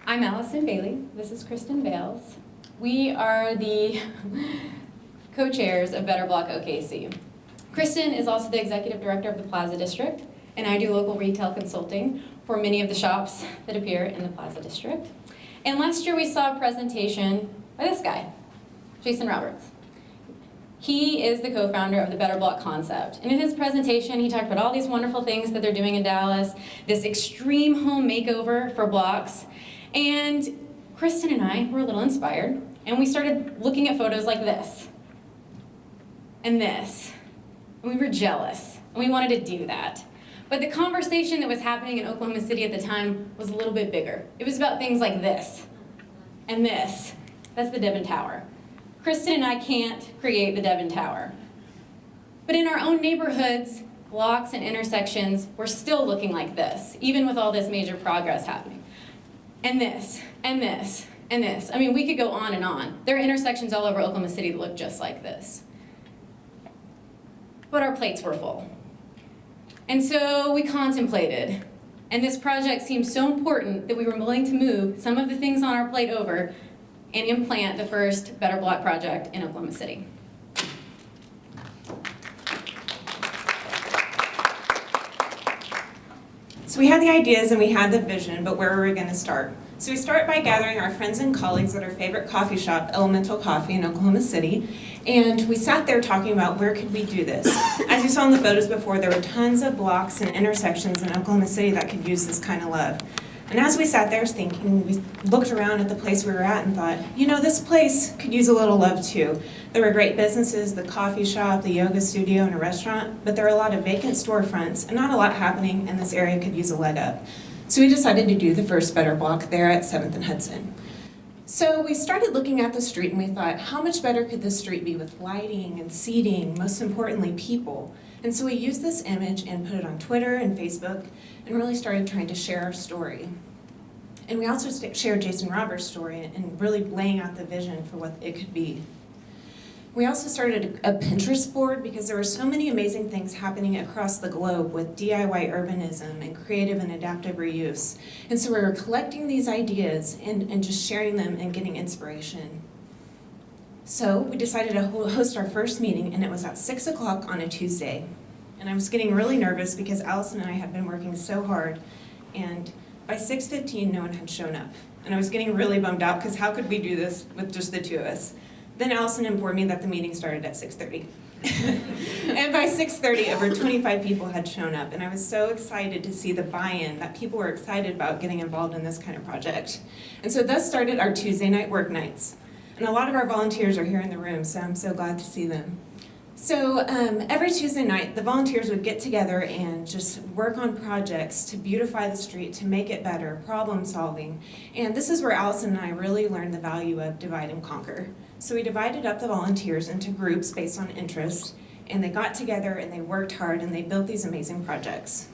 I'm Allison Bailey. This is Kristen Vails. We are the co-chairs of Better Block OKC. Kristen is also the executive director of the Plaza District, and I do local retail consulting for many of the shops that appear in the Plaza District. And last year we saw a presentation by this guy, Jason Roberts. He is the co-founder of the Better Block concept. And in his presentation, he talked about all these wonderful things that they're doing in Dallas, this extreme home makeover for blocks. And Kristen and I were a little inspired, and we started looking at photos like this, and this. And we were jealous, and we wanted to do that. But the conversation that was happening in Oklahoma City at the time was a little bit bigger. It was about things like this, and this. That's the Devon Tower. Kristen and I can't create the Devon Tower. But in our own neighborhoods, blocks and intersections, we're still looking like this, even with all this major progress happening. And this, and this, and this. I mean, we could go on and on. There are intersections all over Oklahoma City that look just like this. But our plates were full. And so we contemplated. And this project seemed so important that we were willing to move some of the things on our plate over and implant the first Better Block project in Oklahoma City. So we had the ideas and we had the vision, but where were we going to start? So we start by gathering our friends and colleagues at our favorite coffee shop, Elemental Coffee in Oklahoma City, and we sat there talking about where could we do this. As you saw in the photos before, there were tons of blocks and intersections in Oklahoma City that could use this kind of love. And as we sat there thinking, we looked around at the place we were at and thought, you know, this place could use a little love too. There were great businesses, the coffee shop, the yoga studio, and a restaurant, but there are a lot of vacant storefronts and not a lot happening, and this area could use a leg up. So we decided to do the first Better Block there at 7th and Hudson. So we started looking at the street and we thought, how much better could this street be with lighting and seating, most importantly, people? And so we used this image and put it on Twitter and Facebook and really started trying to share our story. And we also shared Jason Roberts' story and really laying out the vision for what it could be. We also started a Pinterest board because there were so many amazing things happening across the globe with DIY urbanism and creative and adaptive reuse. And so we were collecting these ideas and just sharing them and getting inspiration. So we decided to host our first meeting, and it was at 6 o'clock on a Tuesday. And I was getting really nervous because Allison and I had been working so hard, and by 6:15 no one had shown up. And I was getting really bummed out because how could we do this with just the two of us? Then Allison informed me that the meeting started at 6:30. And by 6:30, over 25 people had shown up, and I was so excited to see the buy-in, that people were excited about getting involved in this kind of project. And so thus started our Tuesday night work nights. And a lot of our volunteers are here in the room, so I'm so glad to see them. So every Tuesday night, the volunteers would get together and just work on projects to beautify the street, to make it better, problem solving. And this is where Allison and I really learned the value of divide and conquer. So we divided up the volunteers into groups based on interest, and they got together and they worked hard and they built these amazing projects.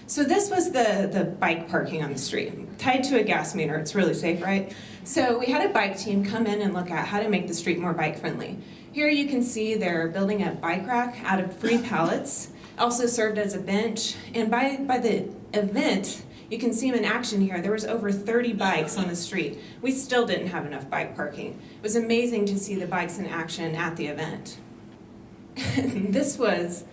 So this was the bike parking on the street, tied to a gas meter. It's really safe, right? So we had a bike team come in and look at how to make the street more bike friendly. Here you can see they're building a bike rack out of 3 pallets, also served as a bench. And by the event, you can see them in action here. There was over 30 bikes on the street. We still didn't have enough bike parking. It was amazing to see the bikes in action at the event. This was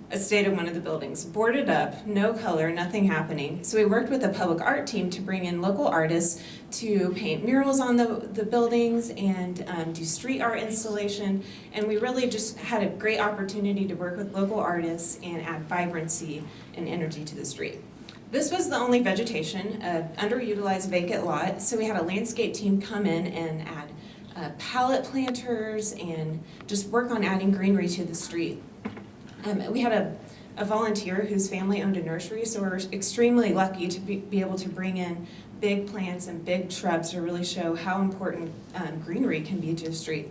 a state of one of the buildings, boarded up, no color, nothing happening. So we worked with a public art team to bring in local artists to paint murals on the buildings and do street art installation. And we really just had a great opportunity to work with local artists and add vibrancy and energy to the street. This was the only vegetation, underutilized vacant lot. So we had a landscape team come in and add pallet planters and just work on adding greenery to the street. We had a volunteer whose family owned a nursery, so we were extremely lucky to be able to bring in big plants and big shrubs to really show how important greenery can be to a street.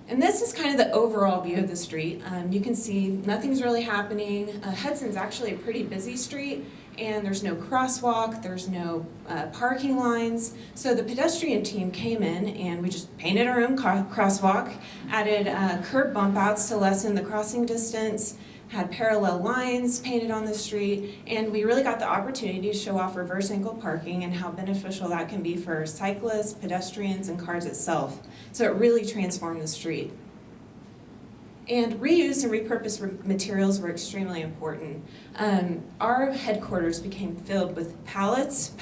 And this is kind of the overall view of the street. You can see nothing's really happening. Hudson's actually a pretty busy street, and there's no crosswalk, there's no parking lines. So the pedestrian team came in and we just painted our own crosswalk, added curb bump outs to lessen the crossing distance, had parallel lines painted on the street, and we really got the opportunity to show off reverse angle parking and how beneficial that can be for cyclists, pedestrians, and cars itself. So it really transformed the street. And reuse and repurposed materials were extremely important. Our headquarters became filled with pallets,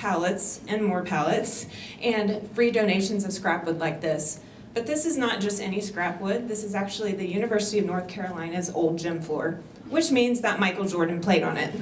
and more pallets, and free donations of scrap wood like this. But this is not just any scrap wood. This is actually the University of North Carolina's old gym floor, which means that Michael Jordan played on it.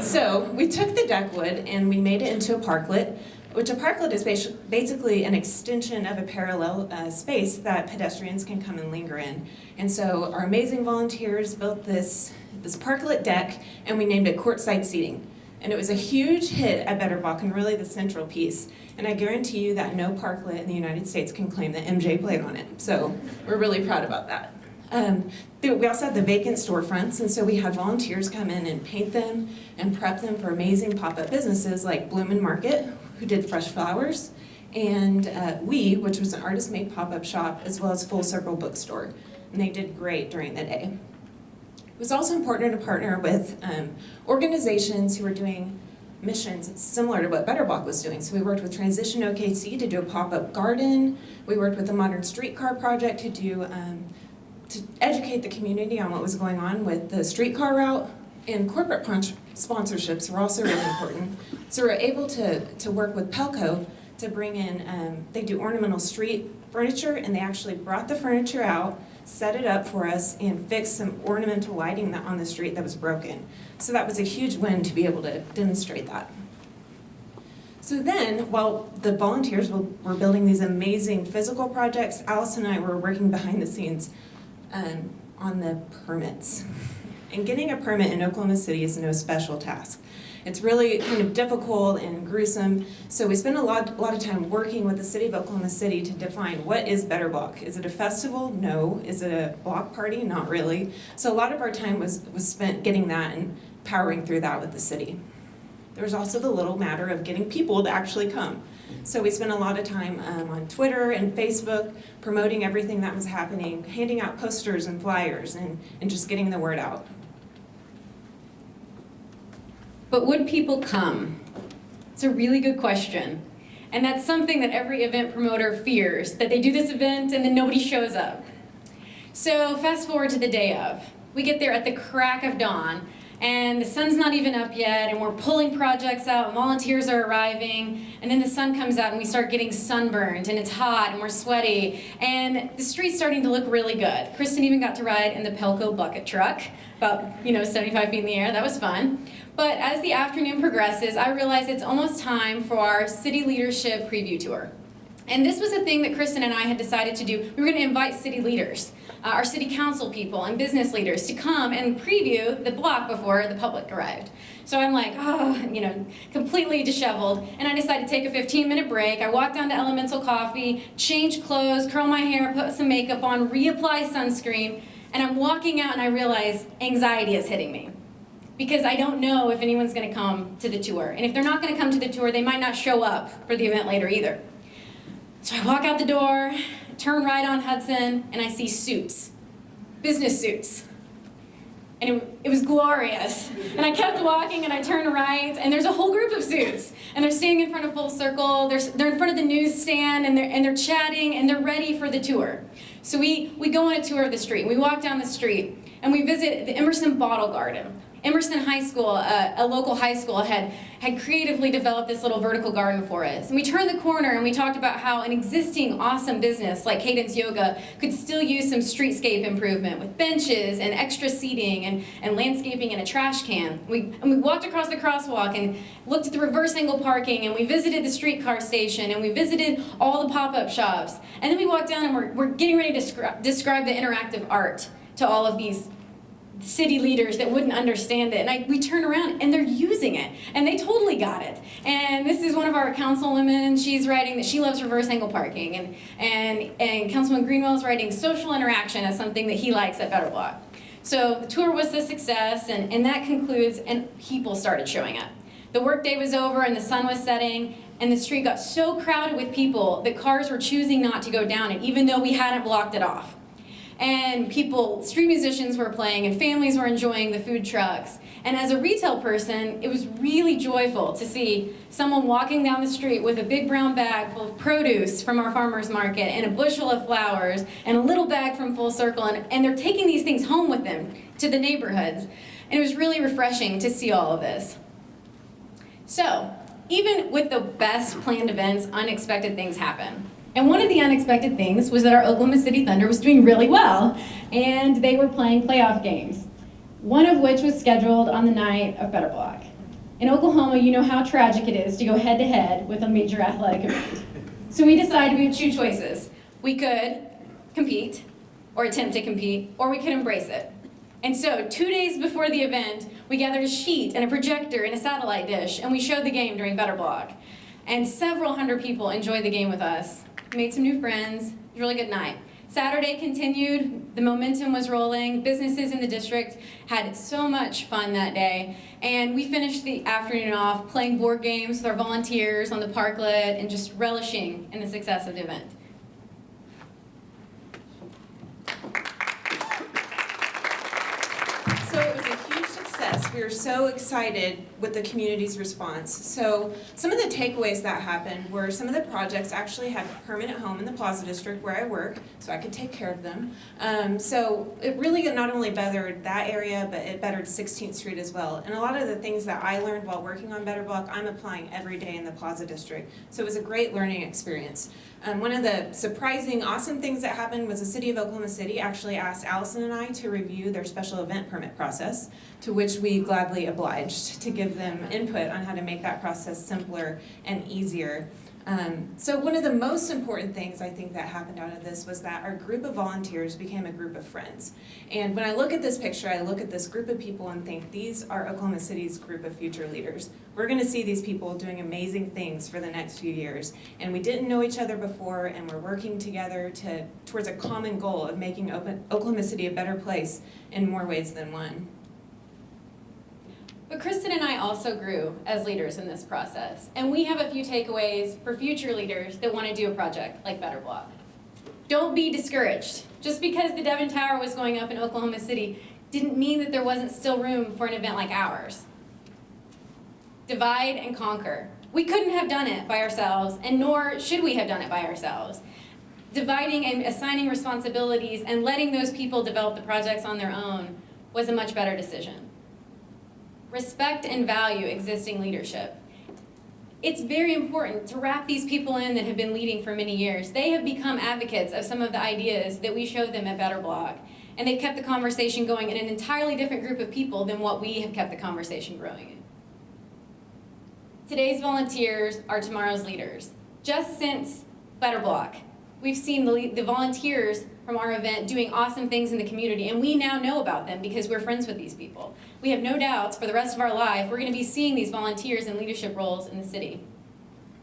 So we took the deck wood and we made it into a parklet, which a parklet is basically an extension of a parallel space that pedestrians can come and linger in. And so our amazing volunteers built this parklet deck, and we named it courtside seating. And it was a huge hit at Better Block and really the central piece. And I guarantee you that no parklet in the United States can claim that MJ played on it. So we're really proud about that. We also had the vacant storefronts, and so we had volunteers come in and paint them and prep them for amazing pop-up businesses like Bloom and Market, who did fresh flowers, and which was an artist-made pop-up shop, as well as Full Circle Bookstore. And they did great during the day. It was also important to partner with organizations who were doing missions similar to what Better Block was doing. So we worked with Transition OKC to do a pop-up garden. We worked with the Modern Streetcar Project to educate the community on what was going on with the streetcar route. And corporate sponsorships were also really important. So we were able to work with Pelco to bring in, they do ornamental street furniture, and they actually brought the furniture out, set it up for us, and fixed some ornamental lighting on the street that was broken. So that was a huge win to be able to demonstrate that. So then, while the volunteers were building these amazing physical projects, Allison and I were working behind the scenes on the permits. And getting a permit in Oklahoma City is no special task. It's really kind of difficult and gruesome, so we spend a lot of time working with the city of Oklahoma City to define what is Better Block. Is it a festival? No. Is it a block party? Not really. So a lot of our time was spent getting that and powering through that with the city. There was also the little matter of getting people to actually come. So we spent a lot of time on Twitter and Facebook promoting everything that was happening, handing out posters and flyers, and just getting the word out. But would people come? It's a really good question. And that's something that every event promoter fears, that they do this event and then nobody shows up. So fast forward to the day of. We get there at the crack of dawn, and the sun's not even up yet, and we're pulling projects out, and volunteers are arriving, and then the sun comes out and we start getting sunburned, and it's hot, and we're sweaty, and the street's starting to look really good. Kristen even got to ride in the Pelco bucket truck, about 75 feet in the air. That was fun. But as the afternoon progresses, I realize it's almost time for our city leadership preview tour. And this was a thing that Kristen and I had decided to do. We were going to invite city leaders, our city council people and business leaders, to come and preview the block before the public arrived. So I'm like, completely disheveled, and I decided to take a 15-minute break. I walked down to Elemental Coffee, change clothes, curl my hair, put some makeup on, reapply sunscreen, and I'm walking out and I realize anxiety is hitting me. Because I don't know if anyone's going to come to the tour. And if they're not going to come to the tour, they might not show up for the event later either. So I walk out the door, turn right on Hudson, and I see suits, business suits. And it was glorious. And I kept walking, and I turned right, and there's a whole group of suits. And they're standing in front of Full Circle, they're in front of the newsstand, and they're chatting, and they're ready for the tour. So we go on a tour of the street. We walk down the street, and we visit the Emerson Bottle Garden. Emerson High School, a local high school, had creatively developed this little vertical garden for us. And we turned the corner and we talked about how an existing awesome business like Cadence Yoga could still use some streetscape improvement with benches and extra seating and landscaping and a trash can. And we walked across the crosswalk and looked at the reverse angle parking, and we visited the streetcar station, and we visited all the pop-up shops. And then we walked down and we're getting ready to describe the interactive art to all of these city leaders that wouldn't understand it. And we turn around and they're using it, and they totally got it. And this is one of our councilwomen. She's writing that she loves reverse angle parking, and Councilman Greenwell is writing social interaction as something that he likes at Better Block. So the tour was a success, and that concludes, and people started showing up. The workday was over and the sun was setting, and the street got so crowded with people that cars were choosing not to go down it, even though we hadn't blocked it off. And street musicians were playing, and families were enjoying the food trucks. And as a retail person, it was really joyful to see someone walking down the street with a big brown bag full of produce from our farmer's market, and a bushel of flowers, and a little bag from Full Circle, and they're taking these things home with them to the neighborhoods. And it was really refreshing to see all of this. So, even with the best planned events, unexpected things happen. And one of the unexpected things was that our Oklahoma City Thunder was doing really well, and they were playing playoff games, one of which was scheduled on the night of Better Block. In Oklahoma, you know how tragic it is to go head-to-head with a major athletic event. So we decided we had two choices. We could compete, or attempt to compete, or we could embrace it. And so 2 days before the event, we gathered a sheet and a projector and a satellite dish, and we showed the game during Better Block. And several hundred people enjoyed the game with us. Made some new friends. It was a really good night. Saturday continued, the momentum was rolling, businesses in the district had so much fun that day, and we finished the afternoon off playing board games with our volunteers on the parklet and just relishing in the success of the event. So it was a huge success. We were so excited with the community's response. So some of the takeaways that happened were some of the projects actually had a permanent home in the Plaza District where I work, so I could take care of them. So it really not only bettered that area, but it bettered 16th Street as well. And a lot of the things that I learned while working on Better Block, I'm applying every day in the Plaza District. So it was a great learning experience. One of the surprising, awesome things that happened was the City of Oklahoma City actually asked Allison and I to review their special event permit process, to which we gladly obliged to give them input on how to make that process simpler and easier. So one of the most important things I think that happened out of this was that our group of volunteers became a group of friends. And when I look at this picture, I look at this group of people and think, these are Oklahoma City's group of future leaders. We're going to see these people doing amazing things for the next few years. And we didn't know each other before, and we're working together towards a common goal of making Oklahoma City a better place in more ways than one. But Kristen and I also grew as leaders in this process, and we have a few takeaways for future leaders that want to do a project like Better Block. Don't be discouraged. Just because the Devon Tower was going up in Oklahoma City didn't mean that there wasn't still room for an event like ours. Divide and conquer. We couldn't have done it by ourselves, and nor should we have done it by ourselves. Dividing and assigning responsibilities and letting those people develop the projects on their own was a much better decision. Respect and value existing leadership. It's very important to wrap these people in that have been leading for many years. They have become advocates of some of the ideas that we showed them at Better Block, and they've kept the conversation going in an entirely different group of people than what we have kept the conversation growing in. Today's volunteers are tomorrow's leaders. Just since Better Block, we've seen the volunteers from our event doing awesome things in the community, and we now know about them because we're friends with these people. We have no doubts for the rest of our life we're going to be seeing these volunteers in leadership roles in the city.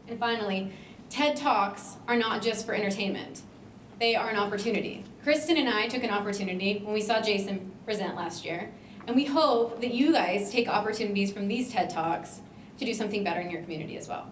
And finally, TED Talks are not just for entertainment. They are an opportunity. Kristen and I took an opportunity when we saw Jason present last year, and we hope that you guys take opportunities from these TED Talks to do something better in your community as well.